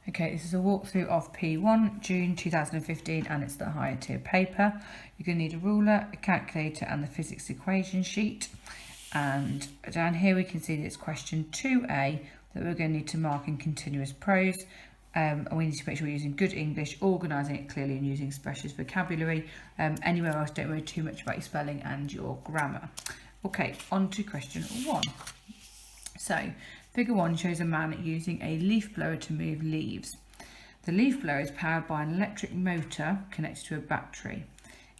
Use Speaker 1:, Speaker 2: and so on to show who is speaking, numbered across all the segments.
Speaker 1: Okay, this is a walkthrough of P1, June 2015, and it's the higher tier paper. You're going to need a ruler, a calculator, and the physics equation sheet. And down here we can see that it's question 2A that we're going to need to mark in continuous prose. And we need to make sure we're using good English, organising it clearly and using specialist vocabulary. Anywhere else, don't worry too much about your spelling and your grammar. Okay, on to question 1. So, figure 1 shows a man using a leaf blower to move leaves. The leaf blower is powered by an electric motor connected to a battery.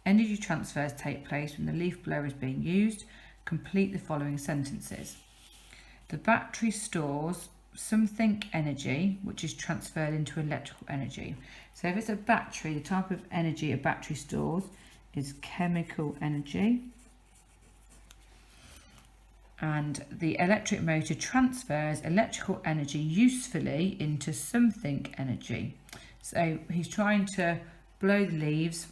Speaker 1: Energy transfers take place when the leaf blower is being used. Complete the following sentences. The battery stores something energy which is transferred into electrical energy. So if it's a battery, the type of energy a battery stores is chemical energy. And the electric motor transfers electrical energy usefully into something energy. So he's trying to blow the leaves,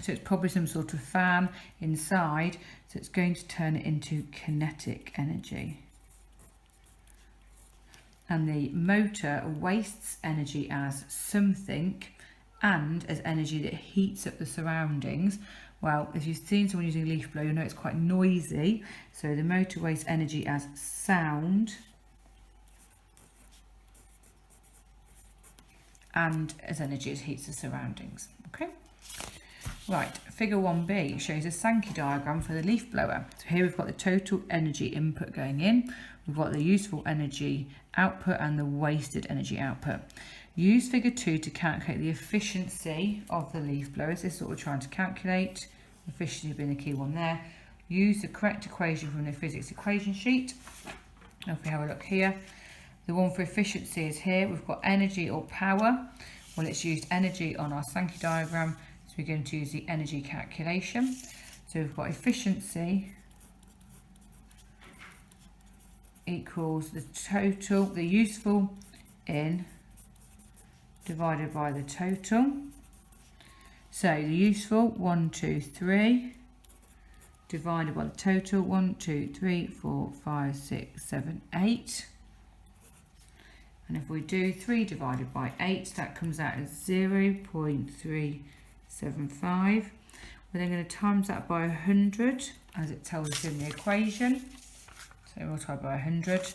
Speaker 1: so it's probably some sort of fan inside, so it's going to turn it into kinetic energy. And the motor wastes energy as something and as energy that heats up the surroundings. Well, if you've seen someone using a leaf blower, you'll know it's quite noisy. So the motor wastes energy as sound and as energy as heats the surroundings. Okay. Right, figure 1B shows a Sankey diagram for the leaf blower. So here we've got the total energy input going in, we've got the useful energy output and the wasted energy output. Use figure 2 to calculate the efficiency of the leaf blowers. This is what we're trying to calculate, efficiency being the key one there. Use the correct equation from the physics equation sheet. Now if we have a look here, the one for efficiency is here. We've got energy or power. Well, it's used energy on our Sankey diagram, so we're going to use the energy calculation. So we've got efficiency equals the total, the useful in divided by the total. So the useful 1, 2, 3 divided by the total 1, 2, 3, 4, 5, 6, 7, 8. And if we do 3 divided by 8, that comes out as 0.375. We're then going to times that by 100 as it tells us in the equation. So multiply by 100.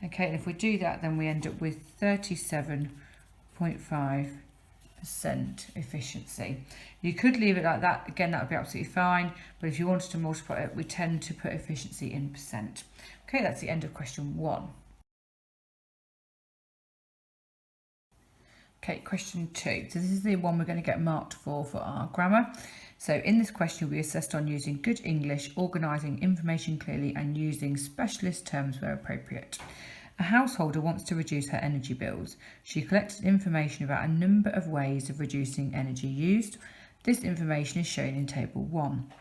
Speaker 1: Okay, and if we do that, then we end up with 37.5% efficiency. You could leave it like that. Again, that would be absolutely fine. But if you wanted to multiply it, we tend to put efficiency in percent. Okay, that's the end of question 1. Okay, question 2. So this is the one we're going to get marked for our grammar. So in this question, we assessed on using good English, organising information clearly and using specialist terms where appropriate. A householder wants to reduce her energy bills. She collected information about a number of ways of reducing energy used. This information is shown in table 1.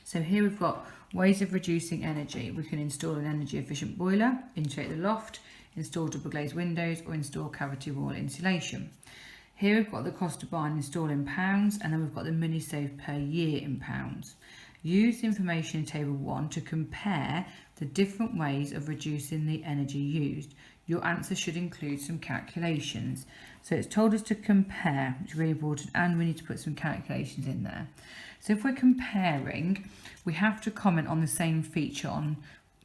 Speaker 1: So here we've got ways of reducing energy. We can install an energy efficient boiler, insulate the loft, install double glazed windows or install cavity wall insulation. Here we've got the cost to buy and install in pounds, and then we've got the money saved per year in pounds. Use the information in table 1 to compare the different ways of reducing the energy used. Your answer should include some calculations. So it's told us to compare, which is really important, and we need to put some calculations in there. So if we're comparing, we have to comment on the same feature on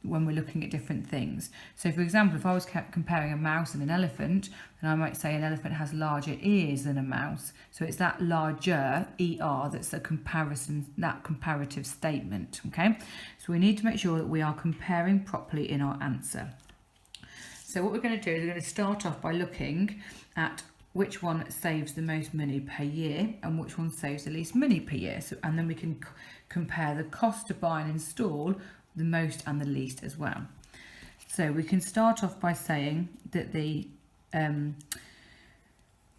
Speaker 1: when we're looking at different things. So for example, if I was comparing a mouse and an elephant, then I might say an elephant has larger ears than a mouse. So it's that larger, ER, that's the comparison, that comparative statement, okay? So we need to make sure that we are comparing properly in our answer. So what we're going to do is we're going to start off by looking at which one saves the most money per year and which one saves the least money per year. So, and then we can compare the cost to buy and install the most and the least as well. So we can start off by saying that the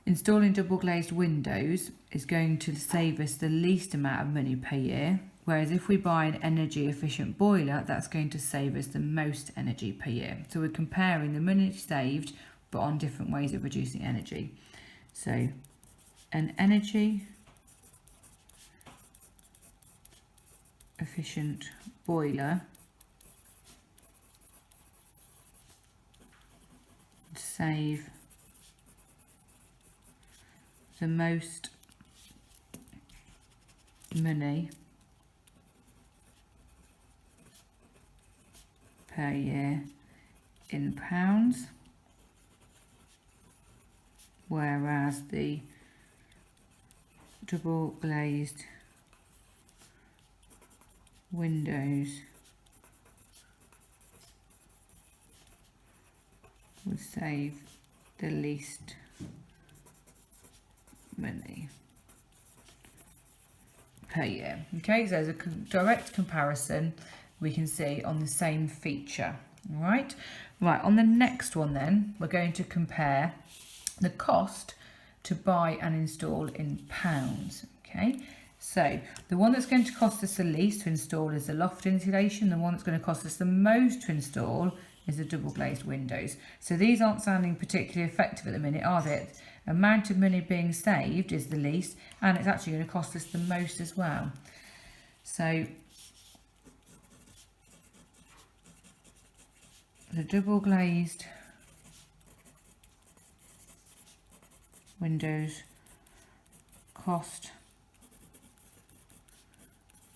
Speaker 1: installing double glazed windows is going to save us the least amount of money per year, whereas if we buy an energy efficient boiler, that's going to save us the most energy per year. So we're comparing the money saved but on different ways of reducing energy. So an energy efficient boiler save the most money per year in pounds, whereas the double glazed windows would save the least money per year. Okay, so there's a direct comparison we can see on the same feature. All right, on the next one then, we're going to compare the cost to buy and install in pounds. Okay, so the one that's going to cost us the least to install is the loft insulation. The one that's going to cost us the most to install is the double glazed windows. So these aren't sounding particularly effective at the minute, are they? The amount of money being saved is the least, and it's actually going to cost us the most as well. So the double glazed windows cost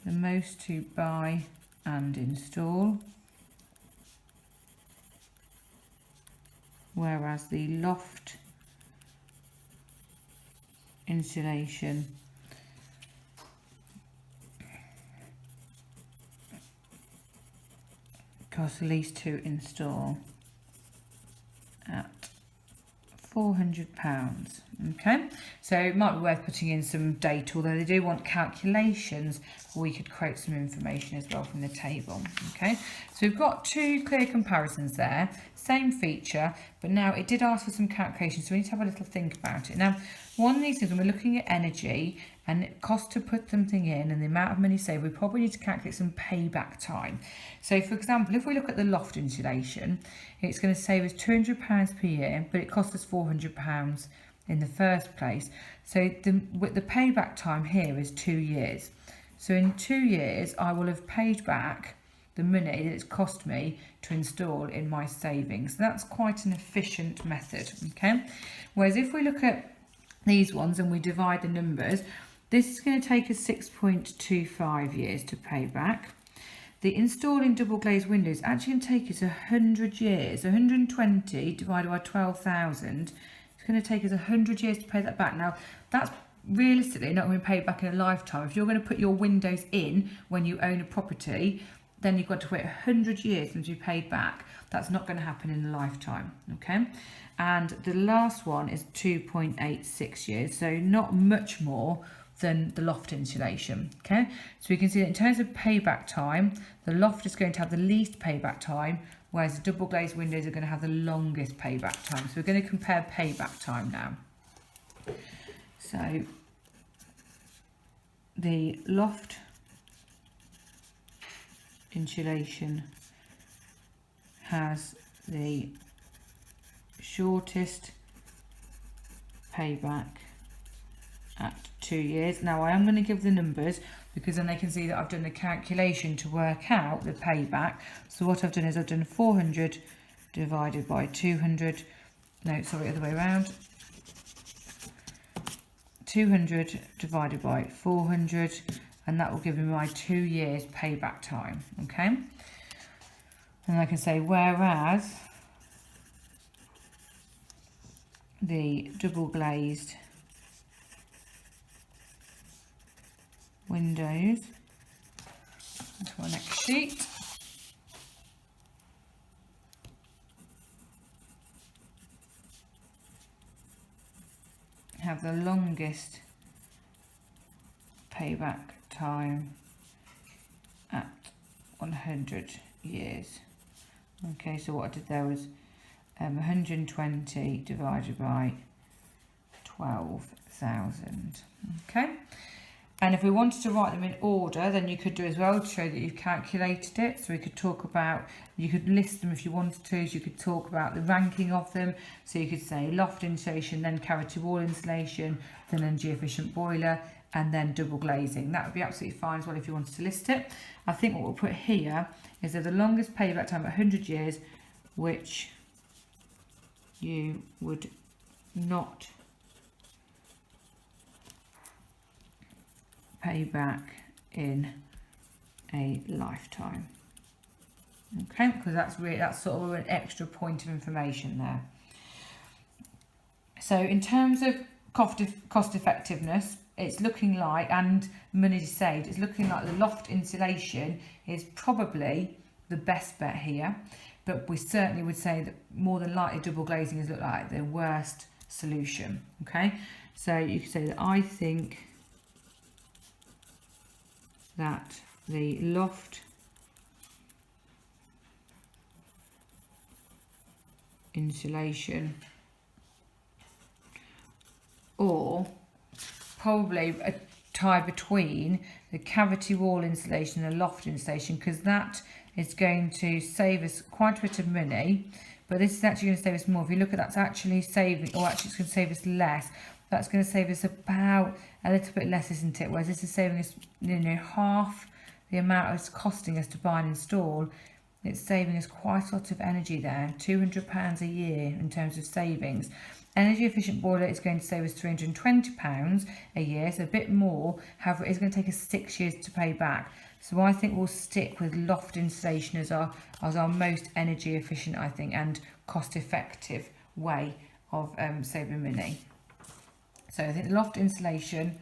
Speaker 1: the most to buy and install, whereas the loft insulation costs the least to install at £400. Okay, so it might be worth putting in some data, although they do want calculations, we could quote some information as well from the table. Okay, so we've got two clear comparisons there, same feature, but now it did ask for some calculations, so we need to have a little think about it. Now, one of these things, when we're looking at energy and it costs to put something in and the amount of money saved, we probably need to calculate some payback time. So for example, if we look at the loft insulation, it's going to save us £200 per year, but it cost us £400 in the first place. So the payback time here is 2 years. So in 2 years, I will have paid back the money that it's cost me to install in my savings. So that's quite an efficient method, okay? Whereas if we look at these ones and we divide the numbers, this is going to take us 6.25 years to pay back. The installing double glazed windows actually going to take us 100 years. 120 divided by 12,000, it's going to take us 100 years to pay that back. Now, that's realistically not going to be paid back in a lifetime. If you're going to put your windows in when you own a property, then you've got to wait 100 years to be paid back. That's not going to happen in a lifetime, okay? And the last one is 2.86 years, so not much more than the loft insulation, okay? So we can see that in terms of payback time, the loft is going to have the least payback time, whereas the double glazed windows are going to have the longest payback time. So we're going to compare payback time now. So the loft insulation has the shortest payback at 2 years. Now I am going to give the numbers because then they can see that I've done the calculation to work out the payback. So what I've done is I've done 400 divided by 200, no sorry, other way around, 200 divided by 400, and that will give me my 2 years payback time, okay? And I can say whereas the double glazed windows, into our next sheet, have the longest payback time at 100 years. Okay, so what I did there was 120 divided by 12,000. Okay, and if we wanted to write them in order, then you could do as well to show that you've calculated it. So we could talk about, you could list them if you wanted to, so you could talk about the ranking of them. So you could say loft insulation, then cavity wall insulation, then energy efficient boiler, and then double glazing. That would be absolutely fine as well if you wanted to list it. I think what we'll put here is that the longest payback time at 100 years, which you would not pay back in a lifetime. Okay, because that's sort of an extra point of information there. So in terms of cost effectiveness, it's looking like, and money saved, it's looking like the loft insulation is probably the best bet here, but we certainly would say that more than likely double glazing is look like the worst solution. Okay, so you could say that I think that the loft insulation, or probably a tie between the cavity wall insulation and the loft insulation, because that is going to save us quite a bit of money, but this is actually going to save us more. If you look at that's actually saving, or actually it's going to save us less. That's going to save us about a little bit less, isn't it? Whereas this is saving us, half the amount it's costing us to buy and install. It's saving us quite a lot of energy there, £200 a year in terms of savings. Energy efficient boiler is going to save us £320 a year, so a bit more. However, it is going to take us 6 years to pay back. So I think we'll stick with loft insulation as our most energy efficient, I think, and cost effective way of saving money. So I think loft insulation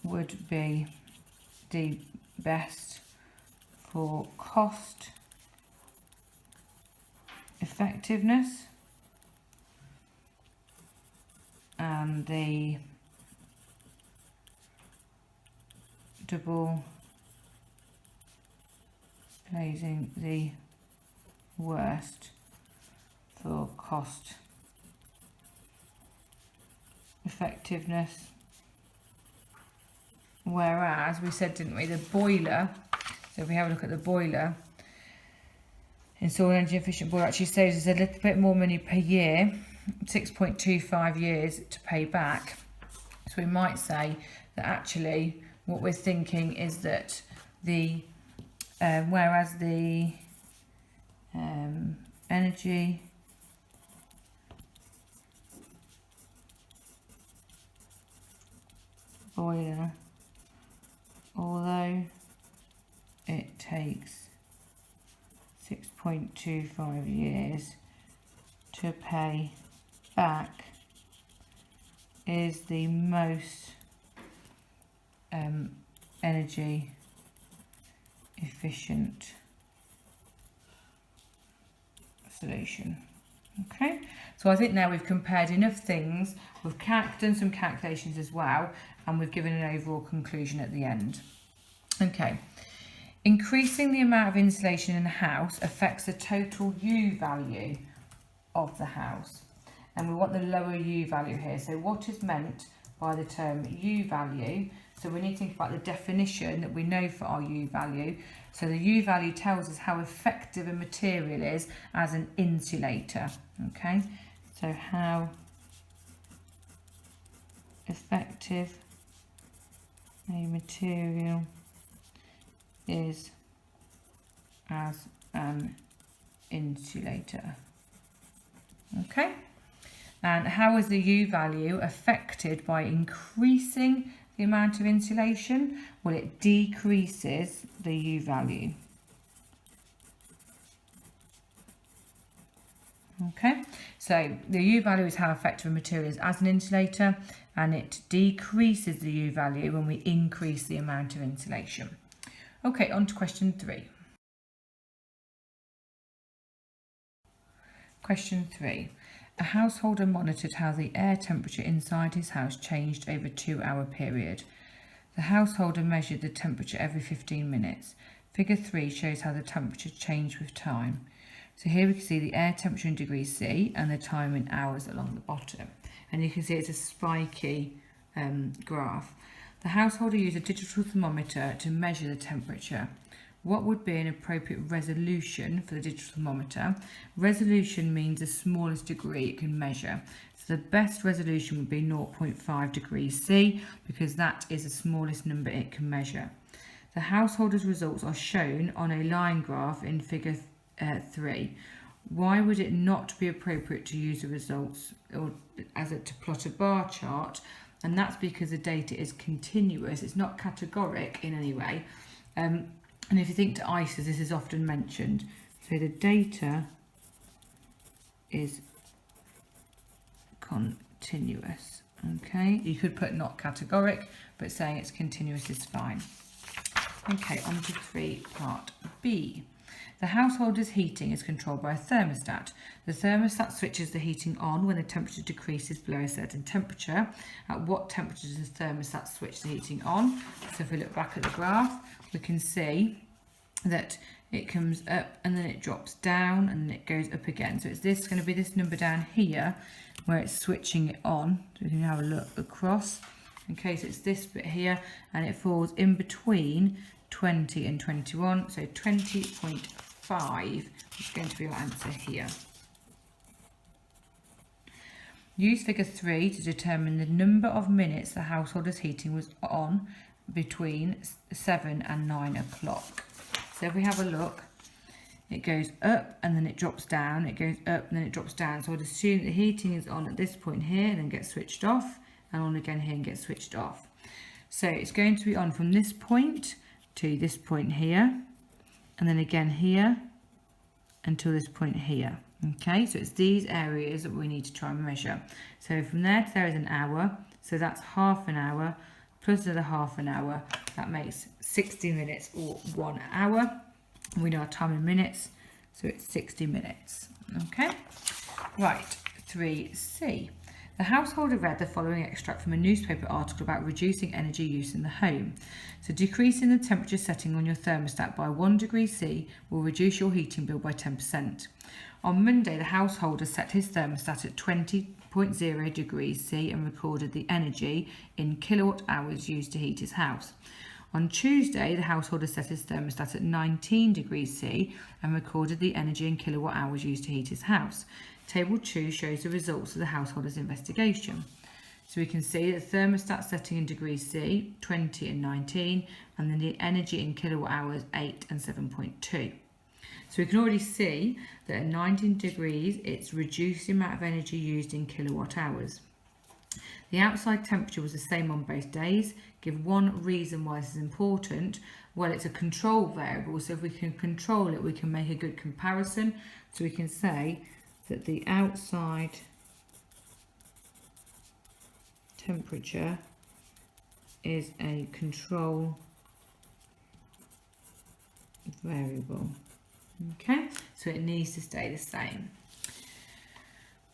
Speaker 1: would be the best for cost effectiveness, and the double glazing the worst for cost effectiveness. Whereas we said, didn't we, the boiler, so if we have a look at the boiler, installing energy efficient boiler actually saves us a little bit more money per year, 6.25 years to pay back. So we might say that actually what we're thinking is that the whereas the energy boiler, although it takes 6.25 years to pay back, is the most energy efficient solution. Okay, so I think now we've compared enough things, we've done some calculations as well, and we've given an overall conclusion at the end. Okay, increasing the amount of insulation in the house affects the total U value of the house, and we want the lower U value here. So what is meant by the term U value? So we need to think about the definition that we know for our U value. So the U value tells us how effective a material is as an insulator. Okay, so how effective a material is as an insulator. Okay, and how is the U value affected by increasing the amount of insulation? Well, it decreases the U value. Okay, so the U value is how effective a material is as an insulator, and it decreases the U value when we increase the amount of insulation. Okay, on to question 3. Question 3. A householder monitored how the air temperature inside his house changed over a 2-hour period. The householder measured the temperature every 15 minutes. Figure 3 shows how the temperature changed with time. So here we can see the air temperature in degrees C and the time in hours along the bottom. And you can see it's a spiky graph. The householder used a digital thermometer to measure the temperature. What would be an appropriate resolution for the digital thermometer? Resolution means the smallest degree it can measure. So the best resolution would be 0.5 degrees C, because that is the smallest number it can measure. The householder's results are shown on a line graph in figure 3. why would it not be appropriate to use the results or to plot a bar chart? And that's because the data is continuous, it's not categoric in any way. And if you think to ISAs, this is often mentioned. So the data is continuous. Okay, you could put not categoric, but saying it's continuous is fine. Okay, on to 3, part B. The householder's heating is controlled by a thermostat. The thermostat switches the heating on when the temperature decreases below a certain temperature. At what temperature does the thermostat switch the heating on? So if we look back at the graph, we can see that it comes up and then it drops down and then it goes up again. So it's this going to be this number down here where it's switching it on. So we can have a look across. Okay, so it's this bit here and it falls in between 20 and 21. So 20.5 is going to be our answer here. Use figure 3 to determine the number of minutes the householder's heating was on between 7 and 9 o'clock. So if we have a look, it goes up and then it drops down, it goes up and then it drops down. So I'd assume the heating is on at this point here and then gets switched off, and on again here and gets switched off. So it's going to be on from this point to this point here, and then again here until this point here. Okay, so it's these areas that we need to try and measure. So from there to there is an hour, so that's half an hour plus another half an hour. That makes 60 minutes or 1 hour. We know our time in minutes, so it's 60 minutes. Okay, right, 3C. The householder read the following extract from a newspaper article about reducing energy use in the home. So decreasing the temperature setting on your thermostat by 1 degree C will reduce your heating bill by 10%. On Monday, the householder set his thermostat at 20.0 degrees C and recorded the energy in kilowatt hours used to heat his house. On Tuesday, the householder set his thermostat at 19 degrees C and recorded the energy in kilowatt hours used to heat his house. Table 2 shows the results of the householder's investigation. So we can see that the thermostat setting in degrees C, 20 and 19, and then the energy in kilowatt hours, 8 and 7.2. So we can already see that at 19 degrees, it's reduced the amount of energy used in kilowatt hours. The outside temperature was the same on both days. Give one reason why this is important. Well, it's a control variable, so if we can control it, we can make a good comparison. So we can say that the outside temperature is a control variable. Okay, so it needs to stay the same.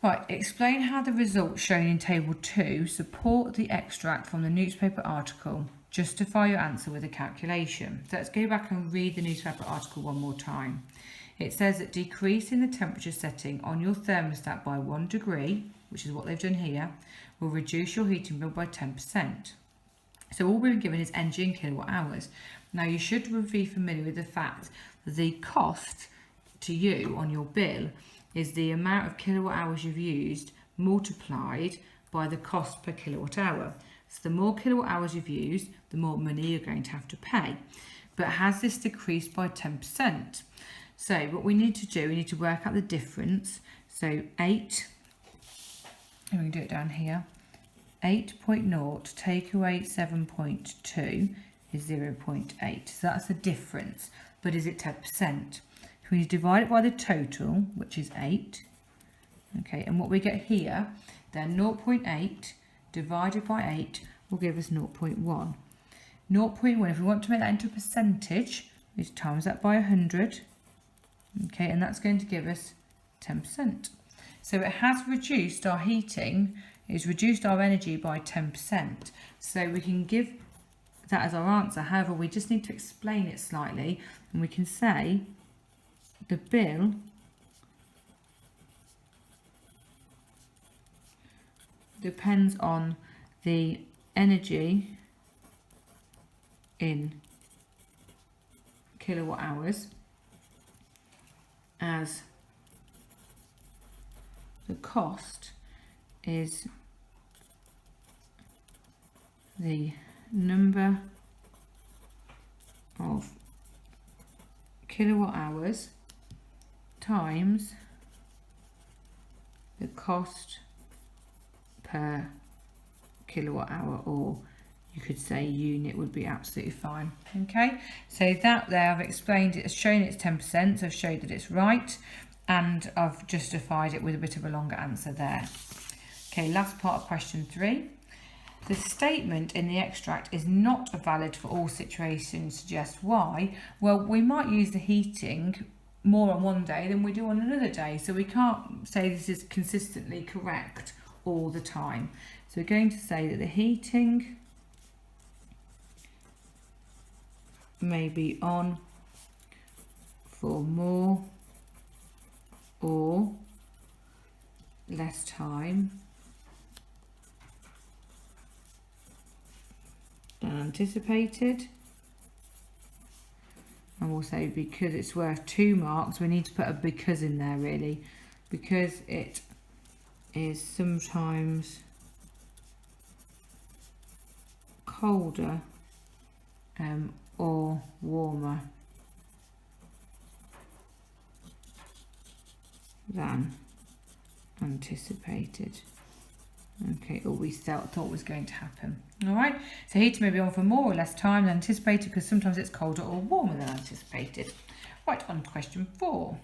Speaker 1: Right, explain how the results shown in table 2 support the extract from the newspaper article. Justify your answer with a calculation. So let's go back and read the newspaper article one more time. It says that decreasing the temperature setting on your thermostat by 1 degree, which is what they've done here, will reduce your heating bill by 10%. So all we've been given is energy in kilowatt hours. Now you should be familiar with the fact that the cost to you on your bill is the amount of kilowatt hours you've used multiplied by the cost per kilowatt hour. So the more kilowatt hours you've used, the more money you're going to have to pay. But has this decreased by 10%? So what we need to do, we need to work out the difference. So 8, and we can do it down here, 8.0 take away 7.2 is 0.8. So that's the difference, but is it 10%? We need to divide it by the total, which is 8. Okay, and what we get here, then 0.8 divided by 8 will give us 0.1. 0.1, if we want to make that into a percentage, we times that by 100. Okay, and that's going to give us 10%. So it has reduced our heating, it's reduced our energy by 10%. So we can give that as our answer. However, we just need to explain it slightly, and we can say the bill depends on the energy in kilowatt hours, as the cost is the number of kilowatt hours times the cost per kilowatt hour, or you could say unit would be absolutely fine. Okay, so that there I've explained it, shown it's 10%, so I've showed that it's right, and I've justified it with a bit of a longer answer there. Okay, last part of question 3. The statement in the extract is not valid for all situations suggests why. Well, we might use the heating more on one day than we do on another day, so we can't say this is consistently correct all the time. So we're going to say that the heating may be on for more or less time than anticipated. And we'll say because it's worth 2 marks, we need to put a because in there really, because it is sometimes colder or warmer than anticipated. Okay, or we thought was going to happen. All right, so heating may be on for more or less time than anticipated because sometimes it's colder or warmer than anticipated. Right, on to question 4.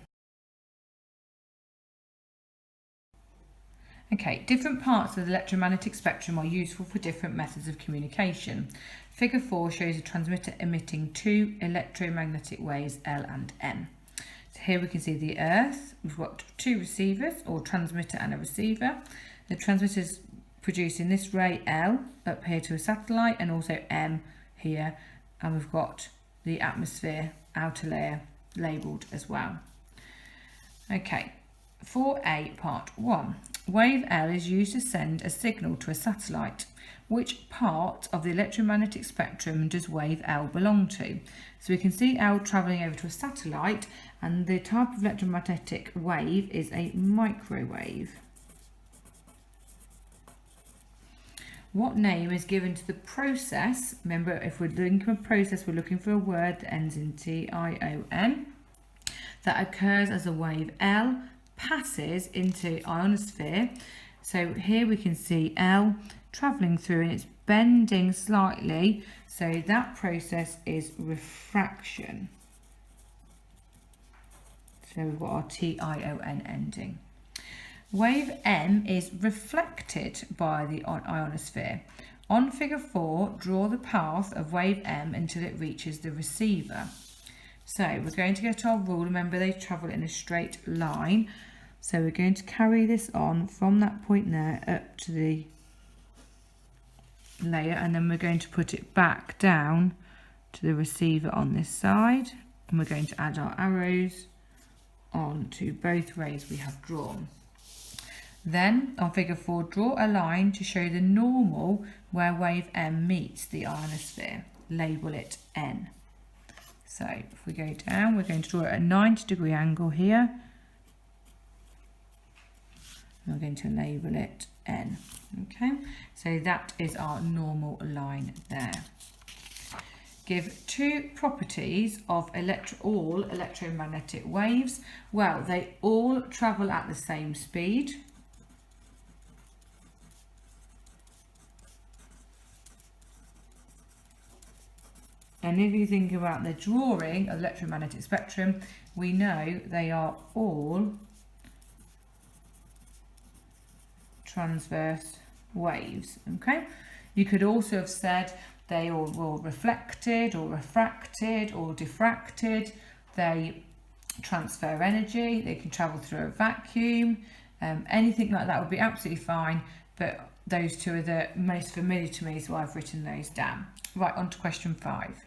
Speaker 1: Okay, different parts of the electromagnetic spectrum are useful for different methods of communication. Figure 4 shows a transmitter emitting 2 electromagnetic waves L and M. So here we can see the Earth. We've got 2 receivers, or transmitter and a receiver. The transmitter's producing this ray L up here to a satellite, and also M here, and we've got the atmosphere outer layer labelled as well. Okay, 4A part 1. Wave L is used to send a signal to a satellite. Which part of the electromagnetic spectrum does wave L belong to? So we can see L travelling over to a satellite, and the type of electromagnetic wave is a microwave. What name is given to the process? Remember, if we're looking for a process, we're looking for a word that ends in T-I-O-N, that occurs as a wave L passes into ionosphere. So here we can see L travelling through, and it's bending slightly, so that process is refraction. So we've got our T-I-O-N ending. Wave M is reflected by the ionosphere. On figure 4, draw the path of wave M until it reaches the receiver. So we're going to get our rule. Remember, they travel in a straight line. So we're going to carry this on from that point there up to the layer, and then we're going to put it back down to the receiver on this side. And we're going to add our arrows on to both rays we have drawn. Then on figure 4, draw a line to show the normal where wave M meets the ionosphere. Label it N. So if we go down, we're going to draw it at a 90-degree angle here. And we're going to label it N. Okay, so that is our normal line there. Give 2 properties of all electromagnetic waves. Well, they all travel at the same speed. And if you think about the drawing of the electromagnetic spectrum, we know they are all transverse waves. Okay, you could also have said they all were reflected or refracted or diffracted. They transfer energy, they can travel through a vacuum, anything like that would be absolutely fine, but those 2 are the most familiar to me, so I've written those down. Right, on to question 5.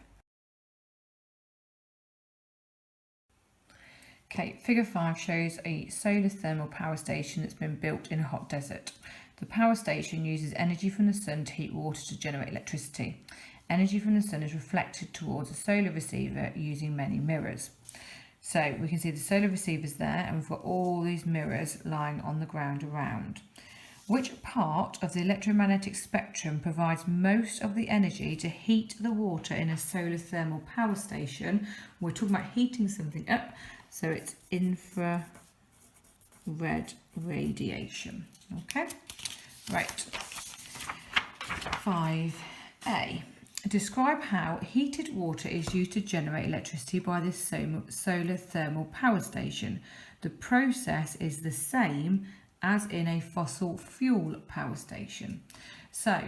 Speaker 1: Okay, figure 5 shows a solar thermal power station that's been built in a hot desert. The power station uses energy from the sun to heat water to generate electricity. Energy from the sun is reflected towards a solar receiver using many mirrors. So we can see the solar receivers there, and we've got all these mirrors lying on the ground around. Which part of the electromagnetic spectrum provides most of the energy to heat the water in a solar thermal power station? We're talking about heating something up, so it's infrared red radiation. Okay, right. 5A. Describe how heated water is used to generate electricity by this solar thermal power station. The process is the same as in a fossil fuel power station. So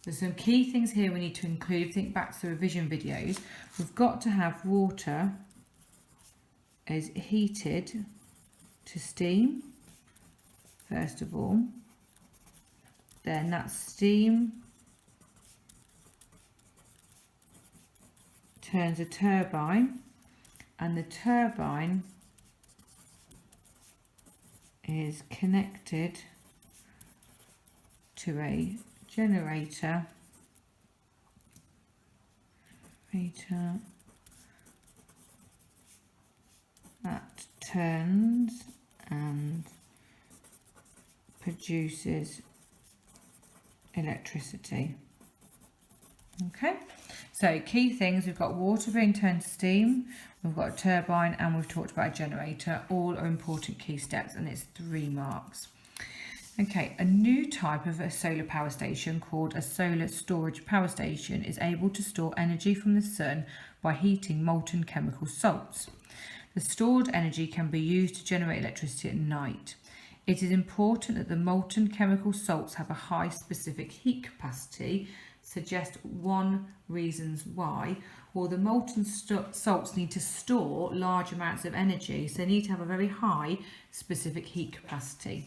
Speaker 1: there's some key things here we need to include. Think back to the revision videos. We've got to have water is heated to steam, first of all. Then that steam turns a turbine, and the turbine is connected to a generator that turns and produces electricity. Okay, so key things, we've got water being turned to steam, we've got a turbine, and we've talked about a generator. All are important key steps, and it's 3 marks. Okay, a new type of a solar power station called a solar storage power station is able to store energy from the sun by heating molten chemical salts. The stored energy can be used to generate electricity at night. It is important that the molten chemical salts have a high specific heat capacity. Suggest 1 reasons why. Well, the molten salts need to store large amounts of energy, so they need to have a very high specific heat capacity.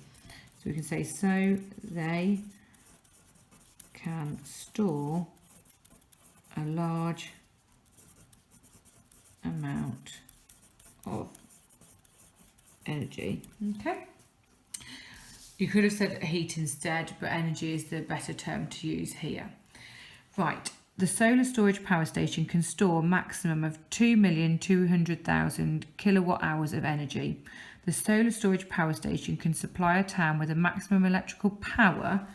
Speaker 1: So we can say, so they can store a large amount of energy. Okay. You could have said heat instead, but energy is the better term to use here. Right, the solar storage power station can store a maximum of 2,200,000 kilowatt hours of energy. The solar storage power station can supply a town with a maximum electrical power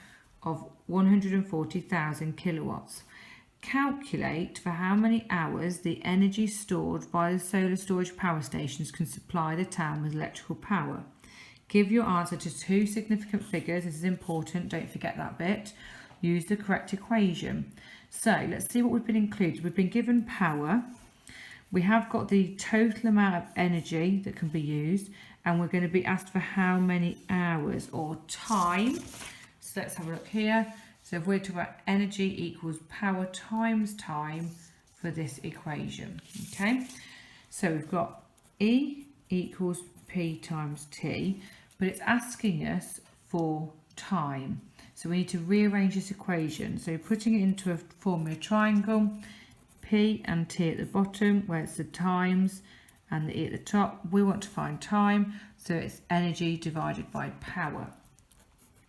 Speaker 1: of 140,000 kilowatts. Calculate for how many hours the energy stored by the solar storage power stations can supply the town with electrical power. Give your answer to 2 significant figures. This is important, don't forget that bit. Use the correct equation. So let's see what we've been included. We've been given power. We have got the total amount of energy that can be used, and we're going to be asked for how many hours or time. So let's have a look here. So if we're talking about energy equals power times time for this equation. Okay. So we've got E equals P times T, but it's asking us for time. So we need to rearrange this equation. So putting it into a formula triangle, P and T at the bottom, where it's the times, and the E at the top. We want to find time, so it's energy divided by power.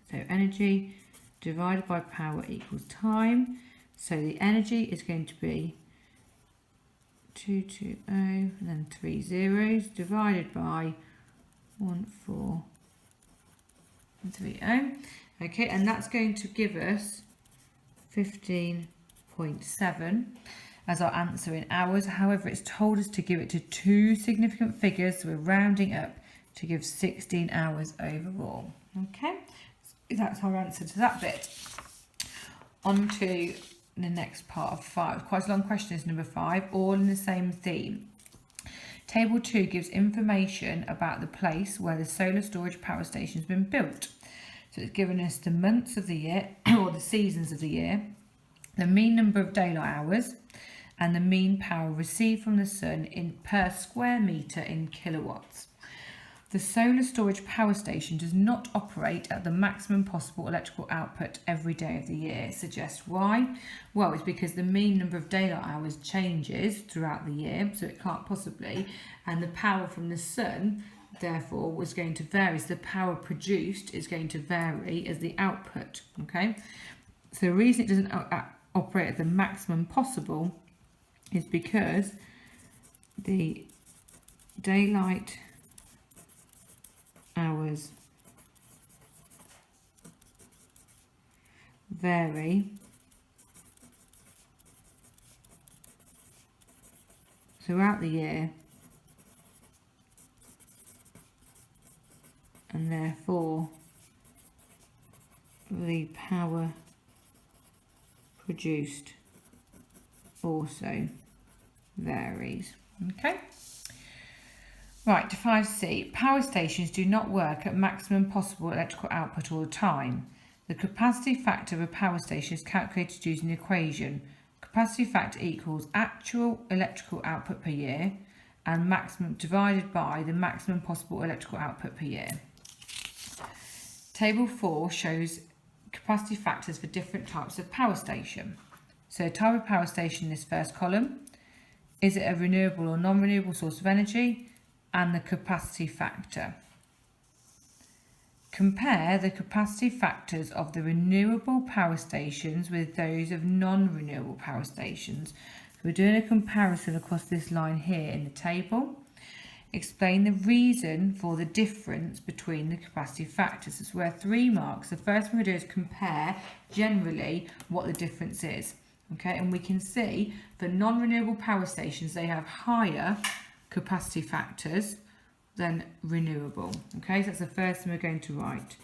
Speaker 1: So energy divided by power equals time. So the energy is going to be 220 and then 3 zeros divided by 1430. Okay, and that's going to give us 15.7 as our answer in hours. However, it's told us to give it to 2 significant figures, so we're rounding up to give 16 hours overall. Okay, so that's our answer to that bit. On to the next part of 5. Quite a long question is number 5, all in the same theme. Table 2 gives information about the place where the solar storage power station has been built. So it's given us the months of the year, or the seasons of the year, the mean number of daylight hours, and the mean power received from the sun in per square metre in kilowatts. The solar storage power station does not operate at the maximum possible electrical output every day of the year. Suggest why? Well, it's because the mean number of daylight hours changes throughout the year, so it can't possibly, and the power from the sun therefore was going to vary. So the power produced is going to vary as the output. Okay, so the reason it doesn't operate at the maximum possible is because the daylight hours vary throughout the year, and therefore the power produced also varies. Okay. Right, to 5C. Power stations do not work at maximum possible electrical output all the time. The capacity factor of a power station is calculated using the equation. Capacity factor equals actual electrical output per year and maximum divided by the maximum possible electrical output per year. Table 4 shows capacity factors for different types of power station. So type of power station in this first column, is it a renewable or non-renewable source of energy, and the capacity factor. Compare the capacity factors of the renewable power stations with those of non-renewable power stations. So we're doing a comparison across this line here in the table. Explain the reason for the difference between the capacity factors. This is worth 3 marks. The first one we're going to do is compare generally what the difference is. Okay, and we can see for non-renewable power stations they have higher capacity factors than renewable. Okay, so that's the first thing we're going to write.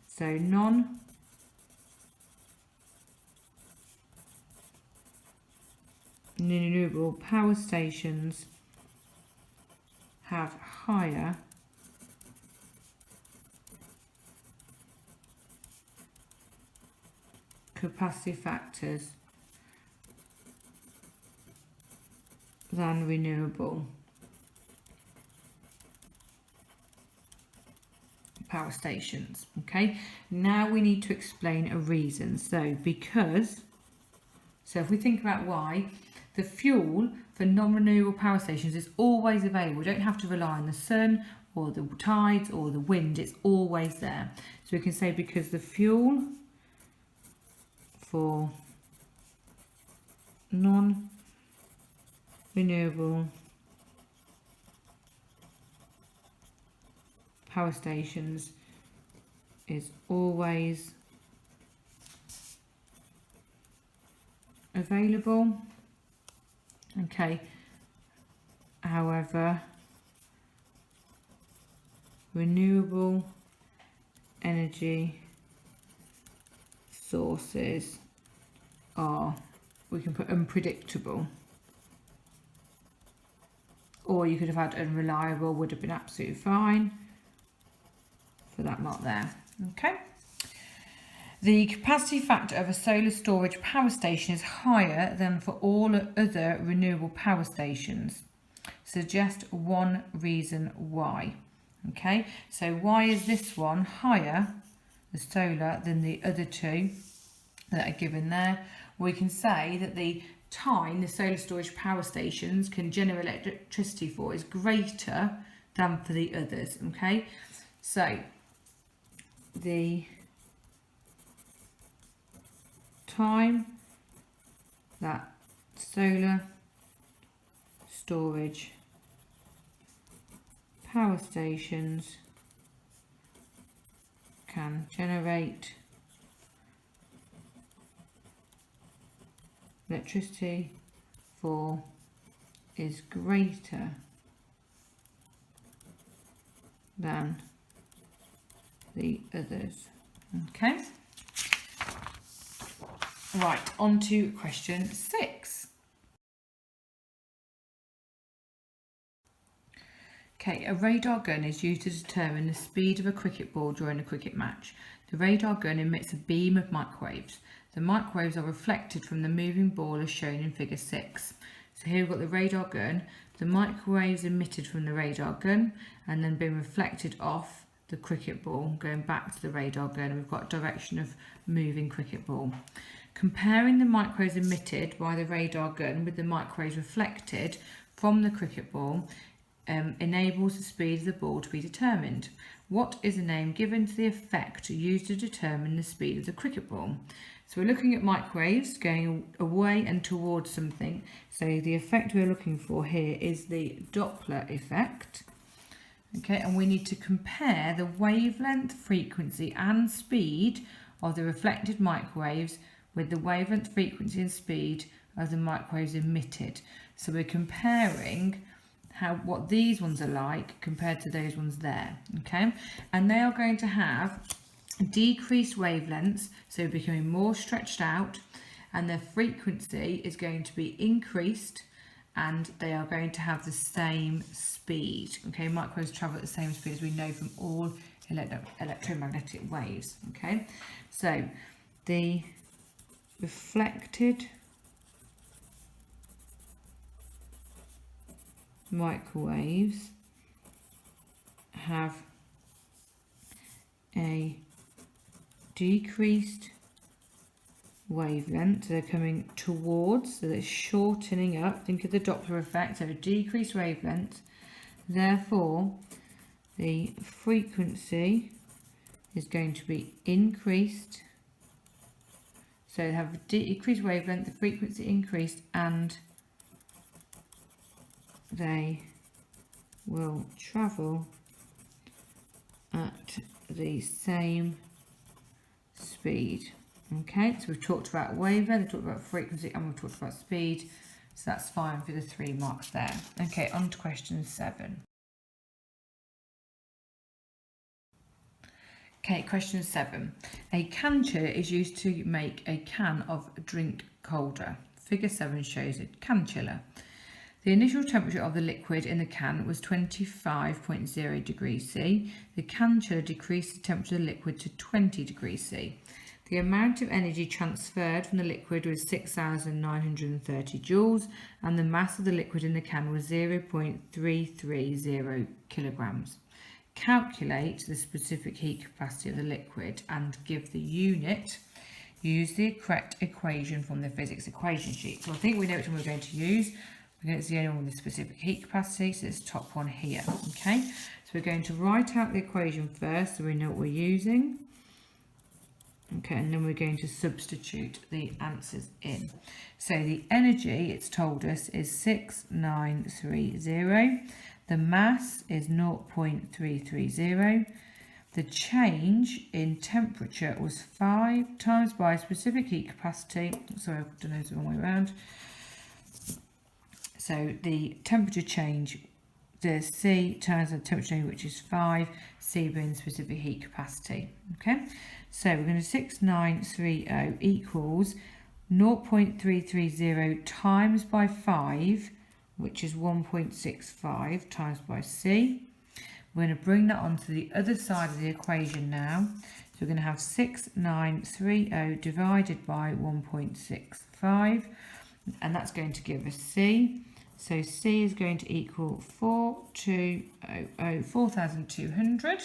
Speaker 1: So non-renewable power stations have higher capacity factors than renewable power stations. Okay, now we need to explain a reason. So if we think about why, the fuel for non-renewable power stations is always available. We don't have to rely on the sun or the tides or the wind, it's always there. So we can say because the fuel for non-renewable power stations is always available. Okay, however, renewable energy sources are, we can put unpredictable, or you could have had unreliable, would have been absolutely fine for that mark there. Okay. The capacity factor of a solar storage power station is higher than for all other renewable power stations. Suggest one reason why. Okay, so why is this one higher, the solar, than the other two that are given there? We can say that the time the solar storage power stations can generate electricity for is greater than for the others. Okay, so the time that solar storage power stations can generate electricity for is greater than the others. Okay. Right, on to question 6. Okay, a radar gun is used to determine the speed of a cricket ball during a cricket match. The radar gun emits a beam of microwaves. The microwaves are reflected from the moving ball as shown in figure 6. So here we've got the radar gun, the microwaves emitted from the radar gun and then being reflected off the cricket ball going back to the radar gun, and we've got a direction of moving cricket ball. Comparing the microwaves emitted by the radar gun with the microwaves reflected from the cricket ball enables the speed of the ball to be determined. What is the name given to the effect used to determine the speed of the cricket ball? So we're looking at microwaves going away and towards something. So the effect we're looking for here is the Doppler effect. Okay, and we need to compare the wavelength, frequency and speed of the reflected microwaves with the wavelength, frequency and speed of the microwaves emitted. So we're comparing what these ones are like compared to those ones there, okay? And they are going to have decreased wavelengths, so becoming more stretched out, and their frequency is going to be increased, and they are going to have the same speed, okay? Microwaves travel at the same speed as we know from all electromagnetic waves, okay? So the reflected microwaves have a decreased wavelength, so they're coming towards, so they're shortening up. Think of the Doppler effect, so a decreased wavelength, therefore the frequency is going to be increased. So they have a decreased wavelength, the frequency increased, and they will travel at the same speed. Okay, so we've talked about wavelength, we've talked about frequency, and we've talked about speed. So that's fine for the 3 marks there. Okay, on to question 7. Okay, question 7. A can chiller is used to make a can of drink colder. Figure 7 shows a can chiller. The initial temperature of the liquid in the can was 25.0 degrees C. The can chiller decreased the temperature of the liquid to 20 degrees C. The amount of energy transferred from the liquid was 6,930 joules, and the mass of the liquid in the can was 0.330 kilograms. Calculate the specific heat capacity of the liquid and give the unit. Use the correct equation from the physics equation sheet. So I think we know which one we're going to use. It's the only one with the specific heat capacity, so it's the top one here. Okay, so we're going to write out the equation first so we know what we're using. Okay, and then we're going to substitute the answers in. So the energy, it's told us, is 6,930. The mass is 0.330. The change in temperature was 5 times by specific heat capacity. Sorry, I've done those the wrong way around. So the temperature change, the C times the temperature change, which is 5, C being specific heat capacity. Okay, so we're going to 6,930 equals 0.330 times by 5, which is 1.65 times by C. We're going to bring that onto the other side of the equation now. So we're going to have 6,930 divided by 1.65, and that's going to give us C. So C is going to equal 4,200.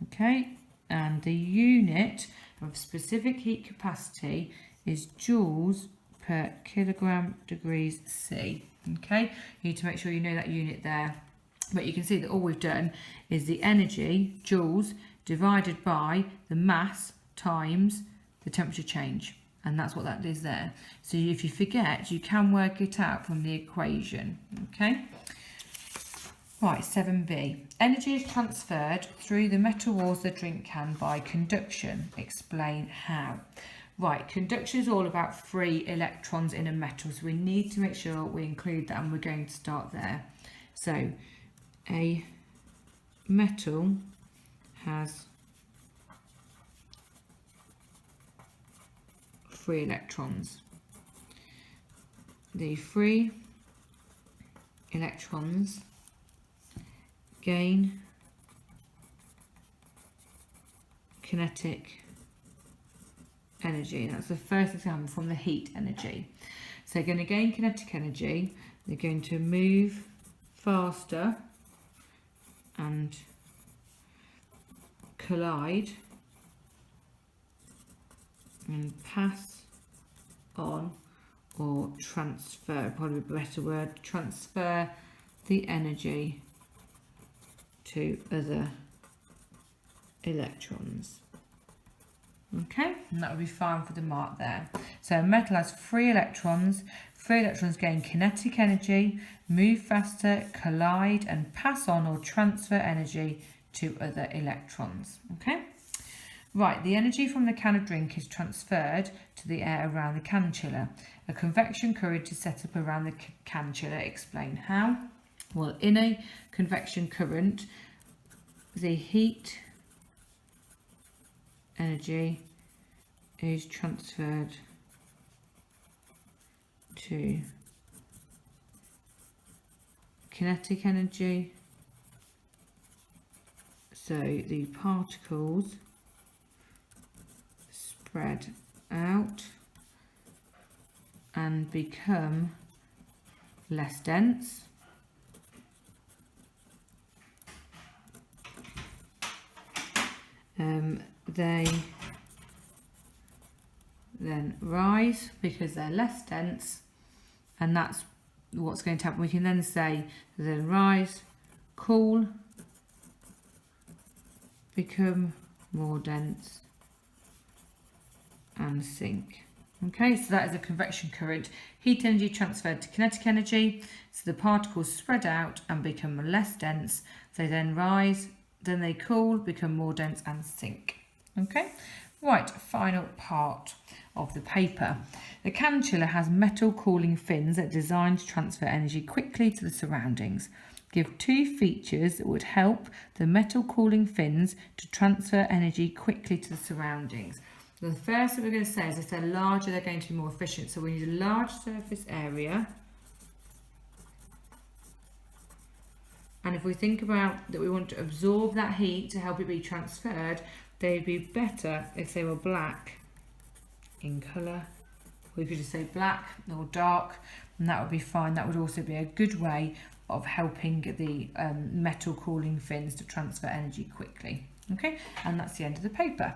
Speaker 1: Okay, and the unit of specific heat capacity is joules per kilogram degrees C. Okay, you need to make sure you know that unit there. But you can see that all we've done is the energy, joules, divided by the mass times the temperature change. And that's what that is there. So if you forget, you can work it out from the equation. Okay. Right, 7b. Energy is transferred through the metal walls of the drink can by conduction. Explain how. Right, conduction is all about free electrons in a metal. So we need to make sure we include that, and we're going to start there. So a metal has free electrons. The free electrons gain kinetic energy. That's the first example from the heat energy. So they're going to gain kinetic energy, they're going to move faster and collide and pass on, or transfer, probably a better word, transfer the energy to other electrons. Okay, and that would be fine for the mark there. So a metal has free electrons. Free electrons gain kinetic energy, move faster, collide and pass on or transfer energy to other electrons. Okay. Right, the energy from the can of drink is transferred to the air around the can chiller. A convection current is set up around the can chiller. Explain how. Well, in a convection current, the heat energy is transferred to kinetic energy. So the particles spread out and become less dense. They then rise because they're less dense, and that's what's going to happen. We can then say then rise, cool, become more dense, and sink. Okay, so that is a convection current. Heat energy transferred to kinetic energy, so the particles spread out and become less dense. They then rise, then they cool, become more dense, and sink. Okay, right, final part of the paper. The can chiller has metal cooling fins that are designed to transfer energy quickly to the surroundings. Give 2 features that would help the metal cooling fins to transfer energy quickly to the surroundings. The first that we're going to say is if they're larger, they're going to be more efficient. So we need a large surface area. And if we think about that we want to absorb that heat to help it be transferred, they'd be better if they were black in colour. We could just say black or dark, and that would be fine. That would also be a good way of helping the metal cooling fins to transfer energy quickly. Okay, and that's the end of the paper.